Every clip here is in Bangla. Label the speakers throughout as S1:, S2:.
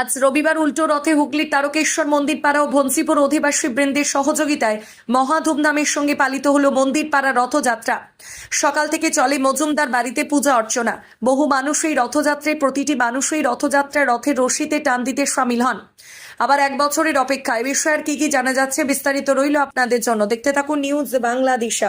S1: আজ রবিবার উল্টো রথে হুগলির তারকেশ্বর মন্দির পাড়া ও ভনসিপুর অধিবাসী বৃন্দের সহযোগিতায় মহা ধুমধামের সঙ্গে পালিত হলো মন্দির পাড়া রথযাত্রা। সকাল থেকে চলে মজুমদার বাড়িতে পূজা অর্চনা। বহু মানুষ এই রথযাত্রায় প্রতিটি মানুষ এই রথযাত্রায় রথের রশিতে টান দিতে সামিল হন। আবার এক বছরের অপেক্ষা। এ বিষয়ে আর কি জানা যাচ্ছে বিস্তারিত রইল আপনাদের জন্য। দেখতে থাকুন নিউজ বাংলাদেশা।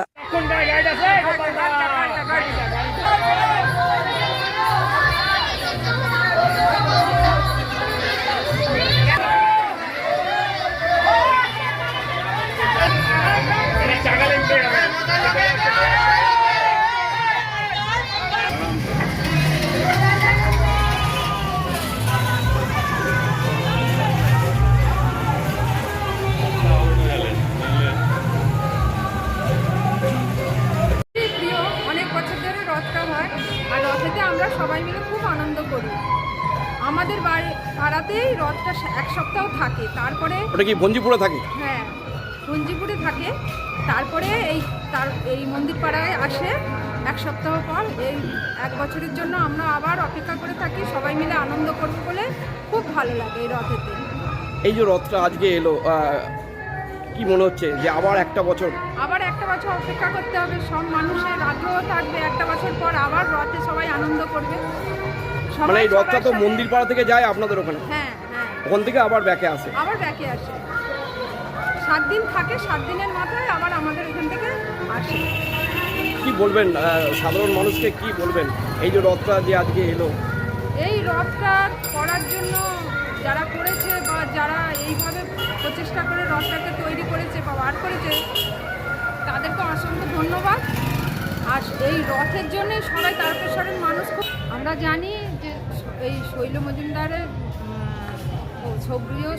S2: আর রথেতে আমরা সবাই মিলে খুব আনন্দ করি। আমাদের পাড়াতেই রথটা এক সপ্তাহ থাকে, তারপরে
S3: ওটা কি ভঞ্জিপুরে থাকে?
S2: হ্যাঁ, ভঞ্জিপুরে থাকে। তারপরে এই মন্দির পাড়ায় আসে এক সপ্তাহ পর। এই এক বছরের জন্য আমরা আবার অপেক্ষা করে থাকি, সবাই মিলে আনন্দ করবো বলে। খুব ভালো লাগে এই রথেতে।
S3: এই যে রথটা আজকে এলো, কি মনে হচ্ছে যে আবার একটা বছর
S2: অপেক্ষা করতে হবে? সব মানুষের আগ্রহ থাকবে, একটা বছর পর আবার রথে সবাই আনন্দ করবে।
S3: মানে এই রথটা তো মন্দির পাড়া থেকে যায় আপনাদের ওখানে?
S2: হ্যাঁ হ্যাঁ,
S3: ওখান থেকে আবার ব্যাকে আসে?
S2: 7 দিন থাকে, 7 দিনের মাথায় আবার আমাদের এখান থেকে আসে।
S3: কি বলবেন সাধারণ মানুষকে, কি বলবেন এই যে রথটা যে আজকে এলো?
S2: এই রথটা করার জন্য যারা করেছে বা যারা এইভাবে প্রচেষ্টা করে রথটাকে তৈরি করেছে বা বার করেছে, তাদেরকে অসংখ্য ধন্যবাদ। আর এই রথের জন্য সবাই তারকেশ্বরের মানুষ খুব, আমরা জানি যে এই শৈল মজুমদারের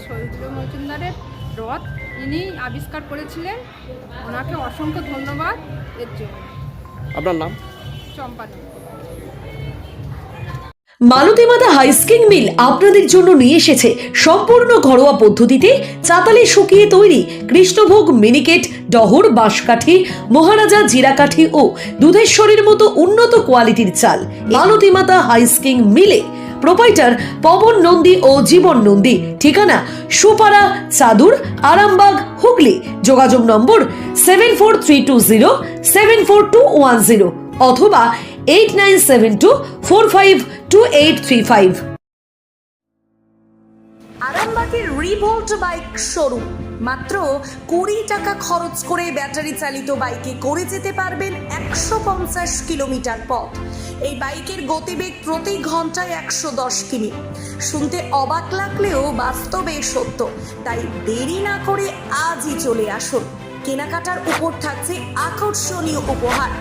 S2: শৈল মজুমদারের রথ ইনি আবিষ্কার করেছিলেন। ওনাকে অসংখ্য ধন্যবাদ এর জন্য।
S3: আপনার নাম?
S2: চম্পা।
S4: মালতীমাতা হাইস্কিং মিল আপনাদের জন্য নিয়ে এসেছে সম্পূর্ণ ঘরোয়া পদ্ধতিতে চাতালে শুকিয়ে তৈরি কৃষ্ণভোগ মিনিকেট, ডহর, বাঁশকাঠি, মহারাজা জিরাকাঠি ও দুধেশ্বরীর মতো উন্নত কোয়ালিটির চাল। মালতীমাতা হাইস্কিং মিলে প্রোপাইটার পবন নন্দী ও জীবন নন্দী। ঠিকানা সুপারা, চাদুর, আরামবাগ, হুগলি। যোগাযোগ নম্বর 7432074210 অথবা 8972452835।
S1: আরামবাগের রিভোল্ট বাইক শোরুম। মাত্র 20 টাকা খরচ করে ব্যাটারি চালিত বাইকে করে যেতে পারবেন 150 কিলোমিটার পথ। এই বাইকের গতিবেগ প্রতি ঘন্টায় 110 কিমি। শুনতে অবাক লাগলেও বাস্তবে সত্য। তাই দেরি না করে আজই চলে আসুন। কেনাকাটার উপর থাকছে আকর্ষণীয় উপহার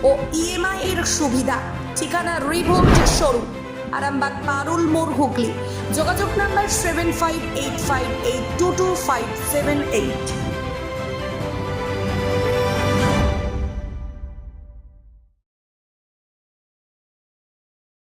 S1: ও ইএমআই এর সুবিধা। ঠিকানা রিভোল্ট শোরুম, আরামবাগ, পারুল মোড়, হুগলি। যোগাযোগ নাম্বার 7585822578।